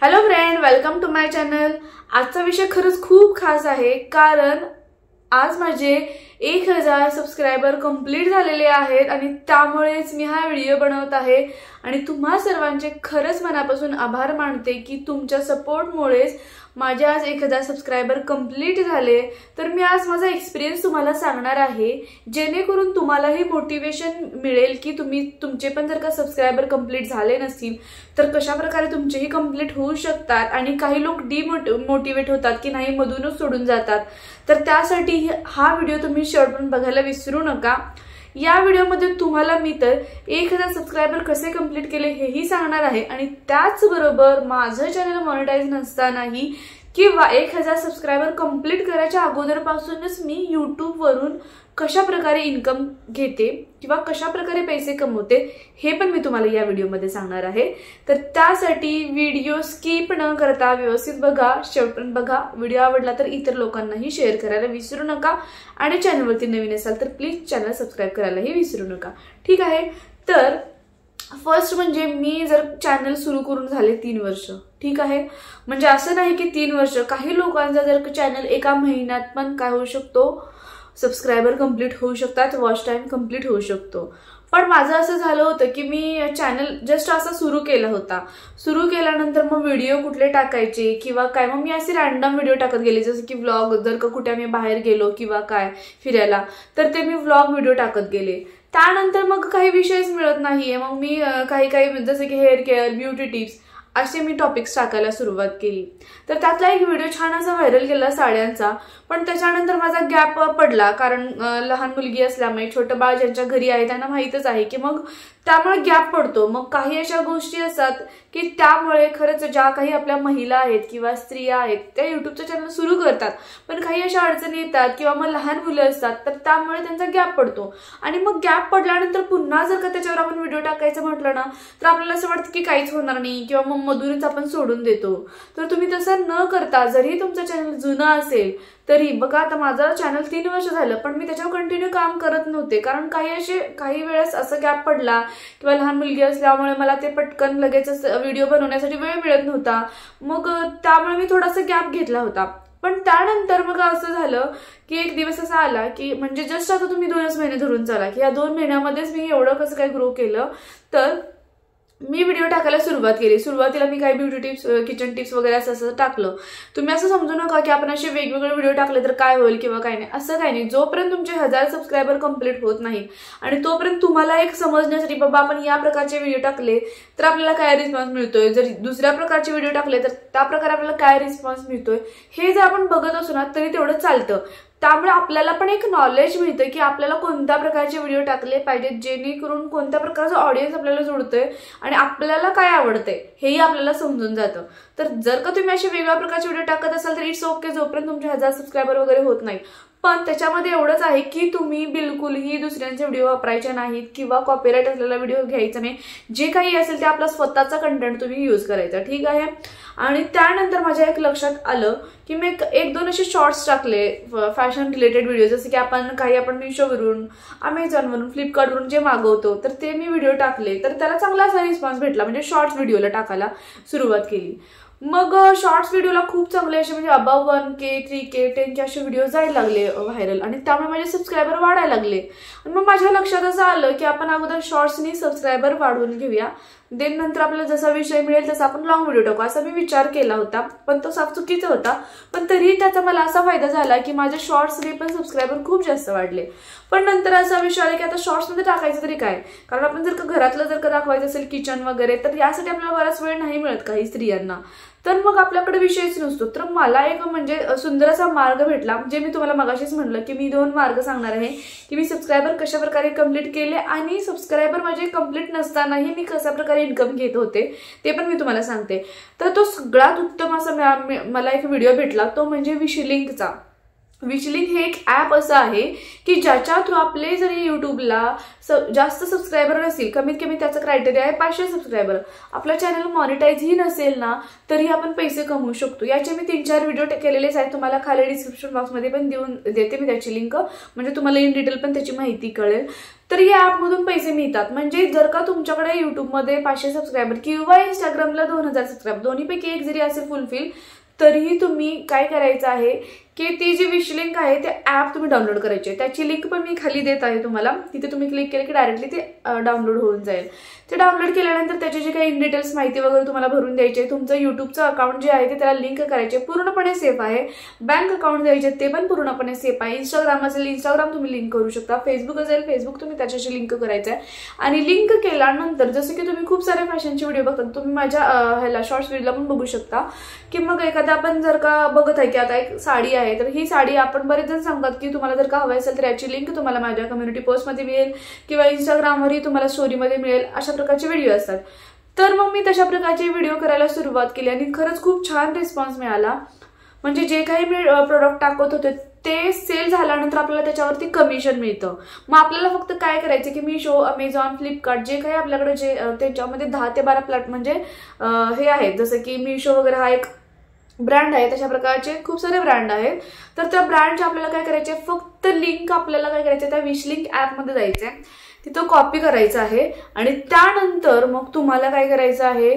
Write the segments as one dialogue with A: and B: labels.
A: Hello friend, welcome to my channel. आजचा विषय खरंच खूप खास आहे, कारण आज माझे 1000 सबस्क्रायबर कंप्लीट झालेले आहेत आणि त्यामुळेच मी हा व्हिडिओ बनवत आहे। आणि तुम्हा सर्वांचे खरंच मनापासून आभार मानते की तुमच्या सपोर्टमुळेच माझे आज 1000 सबस्क्रायबर कंप्लीट झाले। तर मी आज माझा एक्सपिरियन्स तुम्हाला सांगणार आहे, जेणेकरून तुम्हालाही मोटिवेशन मिळेल की तुमचे पण जर का सबस्क्रायबर कंप्लीट झाले नसतील तर कशा प्रकारे तुमचेही कंप्लीट होऊ शकतात। आणि काही लोक डिमोटिवेट होतात की नाही, मधूनच सोडून जातात। तर त्यासाठी हा व्हिडिओ तुम्ही शेवटपर्यंत बघायला विसरू नका। या व्हिडिओमध्ये तुम्हाला मी तर 1000 सबस्क्रायबर कसे कंप्लीट केले हेही सांगणार आहे, आणि त्याचबरोबर माझं चॅनल मॉनिटाइज नसतानाही किंवा 1000 सबस्क्रायबर कंप्लीट करायच्या अगोदरपासूनच मी YouTube वरून कशा प्रकारे इन्कम घेते किंवा कशा प्रकारे पैसे कमवते हे पण मी तुम्हाला या व्हिडिओमध्ये सांगणार आहे। तर त्यासाठी व्हिडिओ स्किप न करता व्यवस्थित बघा, शेवटपर्यंत बघा। व्हिडिओ आवडला तर इतर लोकांनाही शेअर करायला विसरू नका, आणि चॅनलवरती नवीन असाल तर प्लीज चॅनल सबस्क्राइब करायलाही विसरू नका, ठीक आहे। तर फर्स्ट म्हणजे मी जर चॅनल सुरू करून झाले 3 वर्ष, ठीक आहे। म्हणजे असं नाही की 3 वर्ष, काही लोकांचा जर चॅनल एका महिन्यात पण काय होऊ शकतो, सबस्क्रायबर कंप्लीट होऊ शकतात, वॉच टाइम कंप्लीट होऊ शकतो। पण माझं असं झालं होतं की मी चॅनल जस्ट असा सुरू केला होता। सुरू केल्यानंतर मग व्हिडिओ कुठले टाकायचे किंवा काय, मग मी असे रॅन्डम व्हिडिओ टाकत गेले, जसं की व्लॉग, जर का कुठे मी बाहेर गेलो किंवा काय फिरायला तर ते मी व्लॉग व्हिडिओ टाकत गेले। त्यानंतर मग काही विषयच मिळत नाहीये, मग मी काही जसे की हेअर केअर, ब्युटी टिप्स असे मी टॉपिक्स टाकायला सुरुवात केली। तर त्यातला एक व्हिडिओ छान असा व्हायरल गेला साड्यांचा, पण त्याच्यानंतर माझा गॅप पडला, कारण लहान मुलगी असल्यामुळे, छोटं बाळ ज्यांच्या घरी आहे त्यांना माहीतच आहे की मग त्यामुळे गॅप पडतो। मग काही अशा गोष्टी असतात की त्यामुळे खरंच ज्या काही आपल्या महिला आहेत किंवा स्त्रिया आहेत त्या युट्यूबचं चॅनल सुरू करतात, पण काही अशा अडचणी येतात किंवा मग लहान मुलं असतात, तर त्यामुळे त्यांचा गॅप पडतो। आणि मग गॅप पडल्यानंतर पुन्हा जर का त्याच्यावर आपण व्हिडिओ टाकायचं म्हटलं ना, तर आपल्याला असं वाटतं की काहीच होणार नाही किंवा मग मधूनच आपण सोडून देतो। तर तुम्ही तसं न करता, जरी तुमचं चॅनल जुनं असेल तरी बघा, आता माझं चॅनल 3 वर्ष झालं पण मी त्याच्यावर कंटिन्यू काम करत नव्हते, कारण काही वेळेस असं गॅप पडला किंवा लहान मुलगी असल्यामुळे मला ते पटकन लगेच व्हिडिओ बनवण्यासाठी वेळ मिळत नव्हता, मग त्यामुळे मी थोडासा गॅप घेतला होता। पण त्यानंतर मग असं झालं की एक दिवस असा आला की, म्हणजे जस्ट आता तुम्ही 2च महिने धरून चाला की या 2 महिन्यामध्येच मी एवढं कसं काय ग्रो केलं। तर मी व्हिडिओ टाकायला सुरुवात केली। सुरुवातीला मी काही ब्युटी टिप्स, किचन टिप्स वगैरे असं टाकलं। तुम्ही असं समजू नका की आपण असे वेगवेगळे व्हिडिओ टाकले तर काय होईल किंवा काय नाही, असं काही नाही। जोपर्यंत तुमचे 1000 सबस्क्रायबर कंप्लीट होत नाही आणि तोपर्यंत तुम्हाला एक समजण्यासाठी, बाबा आपण या प्रकारचे व्हिडिओ टाकले तर आपल्याला काय रिस्पॉन्स मिळतोय, जर दुसऱ्या प्रकारचे व्हिडिओ टाकले तर त्या प्रकारे आपल्याला काय रिस्पॉन्स मिळतोय, हे जर आपण बघत असू ना तरी तेवढं चालतं। त्यामुळे आपल्याला पण एक नॉलेज मिळतं की आपल्याला कोणत्या प्रकारचे व्हिडिओ टाकले पाहिजेत, जेणेकरून कोणत्या प्रकारचं ऑडियन्स आपल्याला जोडतोय आणि आपल्याला काय आवडतंय हेही आपल्याला समजून जातं। तर जर का तुम्ही असे वेगवेगळ्या प्रकारचे व्हिडिओ टाकत असाल तर इट्स ओके, जोपर्यंत तुमचे 1000 सबस्क्रायबर वगैरे होत नाही। पण त्याच्यामध्ये एवढंच आहे की तुम्ही बिलकुलही दुसऱ्यांचे व्हिडिओ वापरायचे नाहीत किंवा कॉपीराइट असलेला व्हिडिओ घ्यायचा नाही। जे काही असेल ते आपला स्वतःचा कंटेंट तुम्ही यूज करायचा, ठीक आहे। आणि त्यानंतर माझ्या एक लक्षात आलं की मी 1-2 असे शॉर्ट्स टाकले फॅशन रिलेटेड व्हिडिओ, जसे की आपण मिशोवरून, अमेझॉनवरून, फ्लिपकार्टवरून जे मागवतो तर ते मी व्हिडिओ टाकले, तर त्याला चांगला असा रिस्पॉन्स भेटला। म्हणजे शॉर्ट्स व्हिडिओला टाकायला सुरुवात केली। मग शॉर्ट्स व्हिडिओला खूप चांगले असे, म्हणजे अबाव 1K, 3K, 10K असे व्हिडिओ जायला लागले व्हायरल, आणि त्यामुळे माझे सबस्क्रायबर वाढायला लागले। मग माझ्या लक्षात असं आलं की आपण अगोदर शॉर्ट्सनी सबस्क्रायबर वाढवून घेऊया, देन नंतर आपल्याला जसा विषय मिळेल तसा आपण लॉंग व्हिडिओ टाकू, असा मी विचार केला होता। पण तो साफ चुकीचा होता, पण तरीही त्याचा मला असा फायदा झाला की माझ्या शॉर्ट्सने पण सबस्क्रायबर खूप जास्त वाढले। पण नंतर असा विषय आला की आता शॉर्ट्समध्ये टाकायचं तरी काय, कारण आपण जर का घरातलं जर का दाखवायचं असेल किचन वगैरे, तर यासाठी आपल्याला बराच वेळ नाही मिळत काही स्त्रियांना, तर मग आपल्याकडे विषयच नसतो। तर मला एक म्हणजे सुंदर असा मार्ग भेटला, जे मी तुम्हाला मगाशीच म्हणलं की मी 2 मार्ग सांगणार आहे की मी सबस्क्रायबर कशा प्रकारे कंप्लीट केले आणि सबस्क्रायबर माझे कंप्लीट नसतानाही मी कशा प्रकारे इन्कम घेत होते ते पण मी तुम्हाला सांगते। तर तो सगळ्यात उत्तम असा मला एक व्हिडिओ भेटला, तो म्हणजे विश लिंकचा। विशलिंक हे एक ॲप असं आहे की ज्याच्या थ्रू आपले जरी युट्यूबला जास्त सबस्क्रायबर नसतील, कमीत कमी त्याचं क्रायटेरिया आहे 500 सबस्क्रायबर, आपलं चॅनल मॉनिटाईजही नसेल ना तरी आपण पैसे कमवू शकतो. याचे मी 3-4 व्हिडिओ केलेलेच आहेत, तुम्हाला खाली डिस्क्रिप्शन बॉक्समध्ये पण देते मी त्याची लिंक, म्हणजे तुम्हाला इन डिटेल पण त्याची माहिती कळेल. तर या ॲपमधून पैसे मिळतात. म्हणजे जर का तुमच्याकडे युट्यूबमध्ये 500 सबस्क्रायबर किंवा इंस्टाग्रामला 2000 सबस्क्रायबर, दोन्हीपैकी एक जरी असेल फुलफिल, तरीही तुम्ही काय करायचं आहे की ती जी विशलिंक आहे ते ॲप तुम्ही डाउनलोड करायची आहे. त्याची लिंक पण मी खाली देत आहे तुम्हाला, तिथे तुम्ही क्लिक केलं की डायरेक्टली ते डाउनलोड होऊन जाईल. ते डाउनलोड केल्यानंतर त्याची जी काही इन डिटेल्स माहिती वगैरे तुम्हाला भरून द्यायची आहे. तुमचं युट्यूबचं अकाउंट जे आहे ते त्याला लिंक करायचे, पूर्णपणे सेफ आहे. बँक अकाउंट द्यायचे, ते पण पूर्णपणे सेफ आहे. इंस्टाग्राम असेल इंस्टाग्राम तुम्ही लिंक करू शकता, फेसबुक असेल फेसबुक तुम्ही त्याच्याशी लिंक करायचं आहे. आणि लिंक केल्यानंतर जसं की तुम्ही खूप सारे फॅशनचे व्हिडिओ बघता, तुम्ही माझ्या ह्याला शॉर्ट्स व्हिडिओला पण बघू शकता की मग एखादा आपण जर का बघत आहे की आता एक साडी आहे, तर ही साडी आपण बरेच जण सांगतात की तुम्हाला जर का हवी असेल तर याची लिंक तुम्हाला माझ्या कम्युनिटी पोस्टमध्ये मिळेल किंवा इंस्टाग्रामवरही तुम्हाला स्टोरीमध्ये मिळेल, अशा प्रकारचे व्हिडिओ असतात. तर मग मी तशा प्रकारचे व्हिडिओ करायला सुरुवात केली आणि खरंच खूप छान रिस्पॉन्स मिळाला. म्हणजे जे काही मी प्रोडक्ट टाकत होते ते सेल झाल्यानंतर आपल्याला त्याच्यावरती कमिशन मिळतं. मग आपल्याला फक्त काय करायचं की मिशो, अमेझॉन, फ्लिपकार्ट जे काही आपल्याकडे जे त्याच्यामध्ये 10 ते 12 प्लॅट म्हणजे हे आहेत, जसं की मिशो वगैरे हा एक ब्रँड आहे, तशा प्रकारचे खूप सारे ब्रँड आहेत. तर त्या ब्रँडचे आपल्याला काय करायचे, फक्त लिंक आपल्याला काय करायचं, त्या विशलिंक ॲपमध्ये जायचं आहे, तिथं कॉपी करायचं आहे आणि त्यानंतर मग तुम्हाला काय करायचं आहे,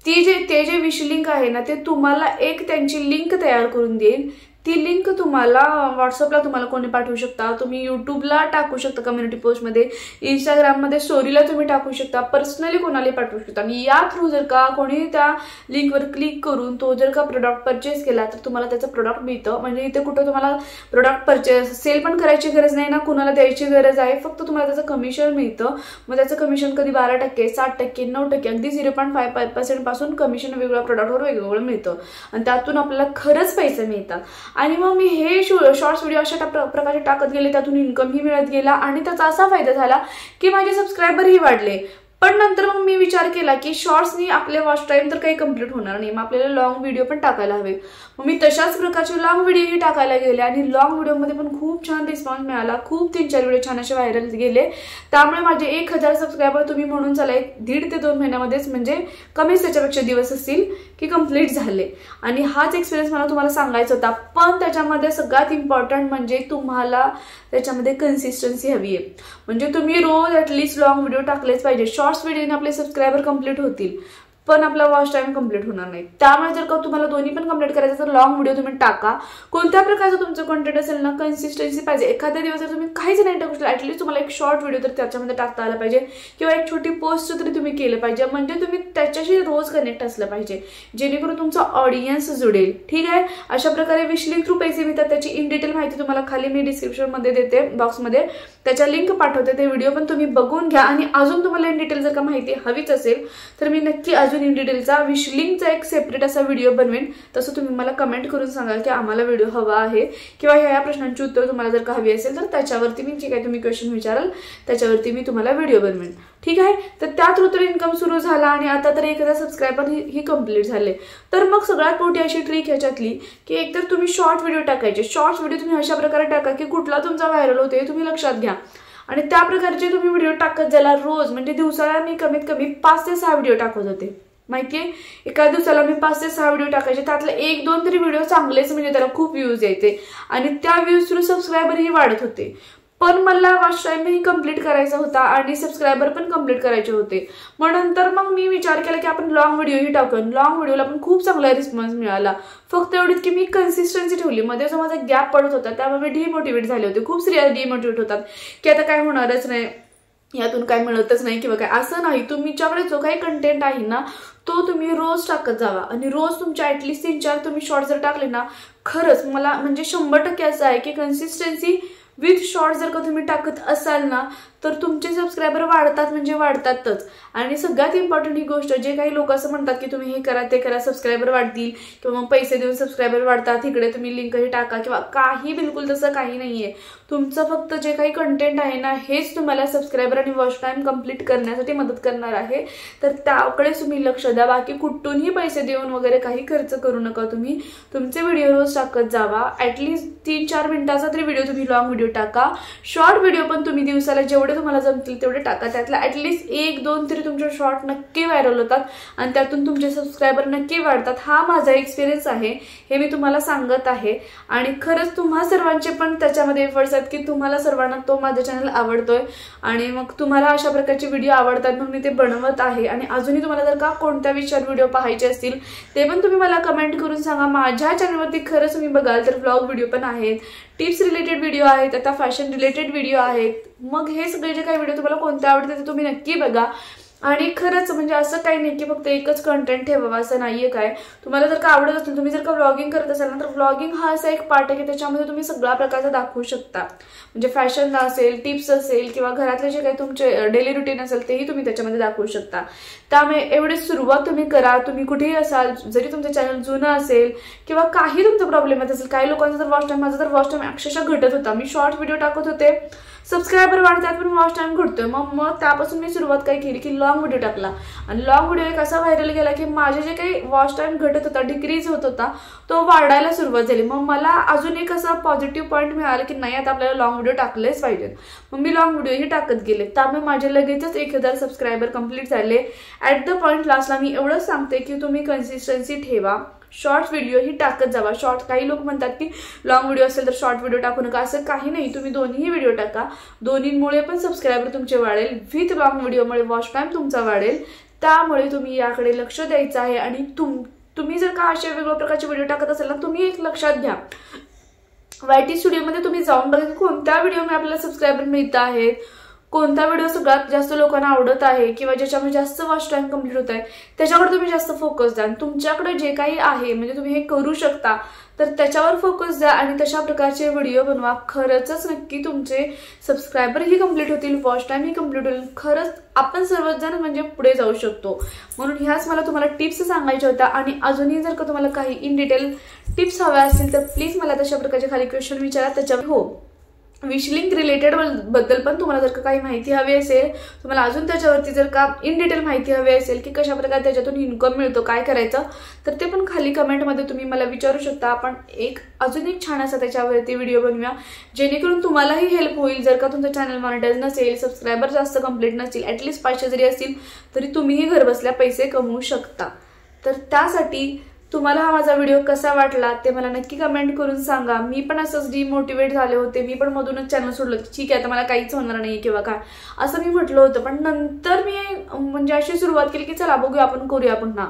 A: ते जे विशलिंक आहे ना ते तुम्हाला एक त्यांची लिंक तयार करून देईल. ती लिंक तुम्हाला व्हॉट्सअपला तुम्हाला कोणी पाठवू शकता, तुम्ही युट्यूबला टाकू शकता कम्युनिटी पोस्टमध्ये, इंस्टाग्राममध्ये स्टोरीला तुम्ही टाकू शकता, पर्सनली कोणाला पाठवू शकता. आणि या थ्रू जर का कोणी त्या लिंकवर क्लिक करून तो जर का प्रोडक्ट परचेस केला तर तुम्हाला त्याचं प्रोडक्ट मिळतं. म्हणजे इथे कुठं तुम्हाला प्रोडक्ट परचेस सेल पण करायची गरज नाही ना, कुणाला द्यायची गरज आहे, फक्त तुम्हाला त्याचं कमिशन मिळतं. मग त्याचं कमिशन कधी 12%, 7%, 9%, अगदी 0.5% पासून कमिशन वेगवेगळ्या प्रोडक्टवर वेगवेगळं मिळतं आणि त्यातून आपल्याला खरंच पैसे मिळतात. आणि मग मी हे शॉर्ट्स व्हिडिओ अशा प्रकारे टाकत गेले, त्यातून इन्कमही मिळत गेला आणि त्याचा असा फायदा झाला की माझे सबस्क्रायबरही वाढले. पण नंतर मग मी विचार केला की शॉर्ट्सनी आपले वॉच टाइम तर काही कम्प्लीट होणार नाही, मग आपल्याला लॉंग व्हिडिओ पण टाकायला हवे. मग मी तशाच प्रकारचे लॉंग व्हिडिओही टाकायला गेले आणि लॉंग व्हिडिओमध्ये पण खूप छान रिस्पॉन्स मिळाला. खूप 3-4 व्हिडिओ छान असे व्हायरल गेले. त्यामुळे माझे 1000 सबस्क्रायबर तुम्ही म्हणून चला 1.5 ते 2 महिन्यामध्येच, म्हणजे कमीच त्याच्यापेक्षा दिवस असतील की कम्प्लीट झाले. आणि हाच एक्सपिरियन्स मला तुम्हाला सांगायचा होता. पण त्याच्यामध्ये सगळ्यात इम्पॉर्टंट म्हणजे तुम्हाला त्याच्यामध्ये कन्सिस्टन्सी हवी आहे. म्हणजे तुम्ही रोज ॲटलिस्ट लॉंग व्हिडिओ टाकलेच पाहिजे. शॉर्ट्स व्हिडिओने आपले सबस्क्रायबर कम्प्लीट होतील पण आपला वॉच टाइम कम्प्लीट होणार नाही. त्यामुळे जर का तुम्हाला दोन्ही पण कम्प्लीट करायचं तर लॉंग व्हिडिओ तुम्ही टाका. कोणत्या प्रकारचं तुमचं कंटेंट असेल ना, कन्सिस्टन्सी पाहिजे. एखाद्या दिवस जर तुम्ही काहीच नाही टाकू शकला, ॲटलिस्ट तुम्हाला एक शॉर्ट व्हिडिओ तर त्याच्यामध्ये टाकता आला पाहिजे किंवा एक छोटी पोस्ट तरी तुम्ही केलं पाहिजे. म्हणजे तुम्ही त्याच्याशी रोज कनेक्ट असलं पाहिजे, जेणेकरून तुमचा ऑडियन्स जुडेल. ठीक आहे, अशा प्रकारे विशलिंक थ्रू पैसे मिळतात. त्याची इन डिटेल माहिती तुम्हाला खाली मी डिस्क्रिप्शनमध्ये देते, बॉक्समध्ये त्याच्या लिंक पाठवते. ते व्हिडिओ पण तुम्ही बघून घ्या. आणि अजून तुम्हाला इन डिटेल जर का माहिती हवीच असेल तर मी नक्की अजून इन डिटेलचा विशलिंकचा एक सेपरेट असा व्हिडिओ बनवेन. तसं तुम्ही मला कमेंट करून सांगाल की आम्हाला व्हिडिओ हवा आहे किंवा ह्या प्रश्नांची उत्तर तुम्हाला जर का हवी असेल तर त्याच्यावरती मी जे काही तुम्ही क्वेश्चन विचाराल त्याच्यावरती मी तुम्हाला व्हिडिओ बनवेन. ठीक आहे, तर त्या थ्रू तर इन्कम सुरू झाला आणि आता तर 1000 सबस्क्रायबर ही कम्प्लीट झाले. तर मग सगळ्यात मोठी अशी ट्रिक ह्याच्यातली की एकतर तुम्ही शॉर्ट व्हिडिओ टाकायचे. शॉर्ट्स व्हिडिओ तुम्ही अशा प्रकारे टाका की कुठला तुमचा व्हायरल होते तुम्ही लक्षात घ्या आणि त्या प्रकारचे तुम्ही व्हिडिओ टाकत जायला रोज. म्हणजे दिवसाला मी कमीत कमी 5 ते 6 व्हिडिओ टाकत होते. माहितीये, एका दिवसाला मी 5 ते 6 व्हिडिओ टाकायचे. त्यातले 1-2 तरी व्हिडिओ चांगलेच, म्हणजे त्याला खूप व्ह्यूज यायचे आणि त्या व्ह्यूज थ्रू सबस्क्रायबरही वाढत होते. पण मला वॉच टाइमही कम्प्लीट करायचा होता आणि सबस्क्रायबर पण कम्प्लीट करायचे होते. मग नंतर मग मी विचार केला की आपण लॉंग व्हिडिओही टाकून. लॉंग व्हिडिओला पण खूप चांगला रिस्पॉन्स मिळाला. फक्त एवढीच की मी कन्सिस्टन्सी ठेवली. मध्ये जो माझा गॅप पडत होता त्यामुळे मी डिमोटिवेट झाले होते. खूप स्त्रिया डिमोटिवेट होतात की आता काय होणारच नाही, यातून काय मिळतच नाही किंवा काय. असं नाही, तुमच्याकडे जो काही कंटेंट आहे ना तो तुम्ही रोज टाकत जावा आणि रोज तुमच्या ॲटलिस्ट 3-4 तुम्ही शॉर्ट जर टाकले ना, खरंच मला म्हणजे 100% असं आहे की कन्सिस्टन्सी विथ शॉर्ट जर का तुम्ही टाकत असाल ना तर तुमचे सबस्क्रायबर वाढतात म्हणजे वाढतातच। आणि सगळ्यात इम्पॉर्टंट ही गोष्ट, जे काही लोक असं म्हणतात की तुम्ही हे करा ते करा सबस्क्रायबर वाढतील किंवा मग पैसे देऊन सबस्क्रायबर वाढतात, इकडे तुम्ही लिंकही टाका किंवा काही, बिलकुल तसं काही नाहीये। तुमचं फक्त जे काही कंटेंट आहे ना हेच तुम्हाला सबस्क्रायबर आणि वॉच टाइम कंप्लीट करण्यासाठी मदत करणार आहे, तर त्याकडे तुम्ही लक्ष द्या। बाकी कुठूनही पैसे देऊन वगैरे काही खर्च करू नका, तुम्ही तुमचे व्हिडिओ रोज टाकत जावा। ॲटलिस्ट 3-4 मिनिटाचा तरी व्हिडिओ तुम्ही लॉंग व्हिडिओ टाका, शॉर्ट व्हिडिओ पण तुम्ही दिवसाला जेवढे तुम्हाला जमतील तेवढे टाका। त्यातला ॲटलिस्ट 1-2 तरी तुमचे शॉर्ट नक्की व्हायरल होतात आणि त्यातून तुमचे सबस्क्रायबर नक्की वाढतात। हा माझा एक्सपिरियन्स आहे, हे मी तुम्हाला सांगत आहे। आणि खरंच तुम्हा सर्वांचे पण त्याच्यामध्ये एफर्ट्स आहेत की तुम्हाला सर्वांना तो माझा चॅनल आवडतोय आणि मग तुम्हाला अशा प्रकारचे व्हिडिओ आवडतात म्हणून मी ते बनवत आहे। आणि अजूनही तुम्हाला जर का कोणत्या विषयावर व्हिडिओ पाहायचे असतील ते पण तुम्ही मला कमेंट करून सांगा। माझ्या चॅनलवरती खरंच तुम्ही बघाल तर व्लॉग व्हिडिओ पण आहेत, टिप्स रिलेटेड व्हिडिओ आहेत, आता फॅशन रिलेटेड व्हिडिओ आहेत। मग हे सगळे जे काही व्हिडिओ तुम्हाला कोणते आवडते ते तुम्ही नक्की बघा। आणि खरंच म्हणजे असं काही नाही की फक्त एकच कंटेंट ठेवावा असं नाहीये काय, तुम्हाला जर का आवडत असेल, तुम्ही जर का व्लॉगिंग करत असाल ना तर व्लॉगिंग हा असा एक पार्ट आहे की त्याच्यामध्ये तुम्ही सगळ्या प्रकारचा दाखवू शकता। म्हणजे फॅशन असेल, टिप्स असेल किंवा घरातले जे काही तुमचे डेली रुटीन असेल तेही तुम्ही त्याच्यामध्ये दाखवू शकता। त्यामुळे एवढी सुरुवात तुम्ही करा, तुम्ही कुठेही असाल, जरी तुमचं चॅनल जुनं असेल किंवा काही तुमचा प्रॉब्लेम येत असेल। काही लोकांचा तर वॉच टाइम, माझा तर वॉच टाइम अक्षरशः घटत होता, मी शॉर्ट व्हिडिओ टाकत होते, सबस्क्रायबर वाढतात पण वॉच टाइम घटतोय। मग त्यापासून मी सुरुवात काय केली की लॉंग व्हिडिओ टाकला आणि लॉंग व्हिडिओ एक असा व्हायरल गेला की माझे जे काही वॉच टाइम घटत होता, डिक्रीज होत होता, तो वाढायला सुरुवात झाली। मग मला अजून एक असा पॉझिटिव्ह पॉईंट मिळाला की नाही आता आपल्याला लॉंग व्हिडिओ टाकलेच पाहिजे। मग मी लॉंग व्हिडिओही टाकत गेले, त्यामुळे माझे लगेचच 1000 सबस्क्रायबर कंप्लीट झाले। ॲट द पॉईंट लास्टला मी एवढंच सांगते की तुम्ही कन्सिस्टन्सी ठेवा, शॉर्ट व्हिडिओ ही टाकत जावा। शॉर्ट, काही लोक म्हणतात की लॉंग व्हिडिओ असेल तर शॉर्ट व्हिडिओ टाकू नका, असं काही नाही, तुम्ही दोन्ही व्हिडिओ टाका, दोन्हीमुळे पण सबस्क्रायबर तुमचे वाढेल, विथ लॉंग व्हिडिओमुळे वॉच टाइम तुमचा वाढेल। त्यामुळे तुम्ही याकडे लक्ष द्यायचं आहे। आणि तुम्ही जर का अशा वेगवेगळ्या प्रकारचे व्हिडिओ टाकत असाल ना, तुम्ही एक लक्षात घ्या, YT स्टुडिओमध्ये तुम्ही जाऊन बघा कोणत्या व्हिडिओमध्ये आपल्याला सबस्क्रायबर मिळत आहेत, कोणता व्हिडिओ सगळ्यात जास्त लोकांना आवडत आहे किंवा ज्याच्यामध्ये जास्त वॉच टाइम कंप्लीट होत आहे त्याच्याकडे तुम्ही जास्त फोकस द्या। तुमच्याकडे जे काही आहे म्हणजे तुम्ही हे करू शकता तर त्याच्यावर फोकस द्या आणि तशा प्रकारचे व्हिडिओ बनवा। खरंच नक्की तुमचे सबस्क्रायबरही कंप्लीट होतील, वॉच टाइमही कंप्लीट होईल। खरंच आपण सर्वजण म्हणजे पुढे जाऊ शकतो। म्हणून ह्याच मला तुम्हाला टिप्स सांगायच्या होत्या। आणि अजूनही जर का तुम्हाला काही इन डिटेल टिप्स हव्या असतील तर प्लीज मला तशा प्रकारचे खाली क्वेश्चन विचारा, त्याच्यावर हो विश लिंक रिलेटेड बद्दल पण तुम्हाला जर का काही माहिती हवी असेल, तुम्हाला अजून त्याच्यावरती जर का इन डिटेल माहिती हवी असेल की कशा प्रकारे त्याच्यातून इन्कम मिळतो, काय करायचं, तर ते पण खाली कमेंटमध्ये तुम्ही मला विचारू शकता। आपण अजून एक छान असा त्याच्यावरती व्हिडिओ बनवूया जेणेकरून तुम्हालाही हेल्प होईल। जर का तुमचं चॅनल मॉनिटाईज नसेल, सबस्क्रायबर जास्त कंप्लीट नसतील, ॲटलिस्ट 500 जरी असतील तरी तुम्हीही घर बसल्या पैसे कमवू शकता। तर त्यासाठी तुम्हाला हा माझा व्हिडिओ कसा वाटला ते मला नक्की कमेंट करून सांगा। मी पण असंच डिमोटिवेट झाले होते, मी पण मधूनच चॅनल सोडलं की ठीक आहे आता मला काहीच होणार नाही किंवा काय असं मी म्हटलं होतं, पण नंतर मी म्हणजे अशी सुरुवात केली की चला बघूया आपण करूया पुन्हा।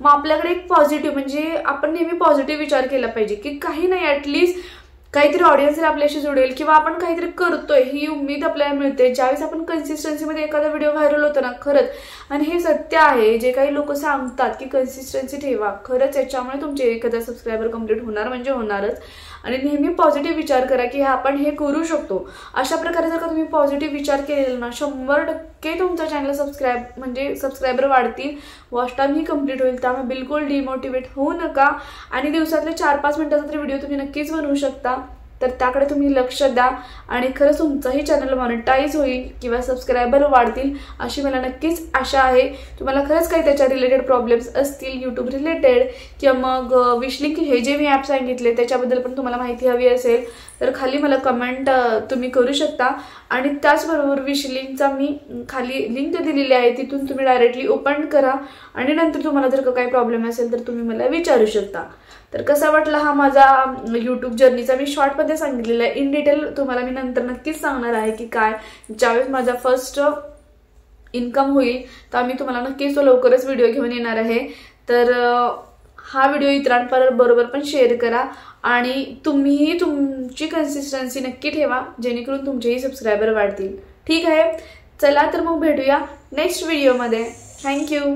A: मग आपल्याकडे एक पॉझिटिव्ह म्हणजे आपण नेहमी पॉझिटिव्ह विचार केला पाहिजे की काही नाही, ॲटलिस्ट काहीतरी ऑडियन्स आपल्याशी जोडेल किंवा आपण काहीतरी करतोय ही उमेद आपल्याला मिळते ज्यावेळेस आपण कन्सिस्टन्सीमध्ये एखादा व्हिडिओ व्हायरल होतो ना। खरंच, आणि हे सत्य आहे, जे काही लोक सांगतात की कन्सिस्टन्सी ठेवा, खरंच याच्यामुळे तुमचे 1000 सबस्क्रायबर कंप्लीट होणार म्हणजे होणारच। आणि नेहमी पॉझिटिव्ह विचार करा की आपण हे करू शकतो। अशा प्रकारे जर का तुम्ही पॉझिटिव्ह विचार केलेला ना 100% तुमचा चॅनल सबस्क्रायबर वाढतील, वॉच टाइम ही कंप्लीट होईल। त्यामुळे बिलकुल डिमोटिवेट होऊ नका आणि दिवसातले 4-5 मिनिटाचा तरी व्हिडिओ तुम्ही नक्कीच बनवू शकता। तर त्याकडे तुम्ही लक्ष द्या आणि खरंच तुमचंही चॅनल मॉनिटाईज होईल किंवा सबस्क्रायबर वाढतील अशी मला नक्कीच आशा आहे। तुम्हाला खरंच काही त्याच्या रिलेटेड प्रॉब्लेम्स असतील, यूट्यूब रिलेटेड किंवा मग विश लिंक हे जे मी ॲप सांगितले त्याच्याबद्दल पण तुम्हाला माहिती हवी असेल तर खाली मला कमेंट तुम्ही करू शकता। आणि त्याचबरोबर विश लिंकचा मी खाली लिंक दिलेली आहे, तिथून तुम्ही डायरेक्टली ओपन करा आणि नंतर तुम्हाला जर का काही प्रॉब्लेम असेल तर तुम्ही मला विचारू शकता। तर कसा वाटला हा माझा यूट्यूब जर्नीचा, मी शॉर्टमध्ये सांगितलेला आहे, इन डिटेल तुम्हाला मी नंतर नक्कीच सांगणार आहे की काय ज्यावेळेस माझा फर्स्ट इन्कम होईल तर मी तुम्हाला नक्कीच तो लवकरच व्हिडिओ घेऊन येणार आहे। तर हा व्हिडिओ इतरांबरोबर पण शेअर करा आणि तुम्हीही तुमची कन्सिस्टन्सी नक्की ठेवा जेणेकरून तुमचेही सबस्क्रायबर वाढतील। ठीक आहे, चला तर मग भेटूया नेक्स्ट व्हिडिओमध्ये। थँक्यू।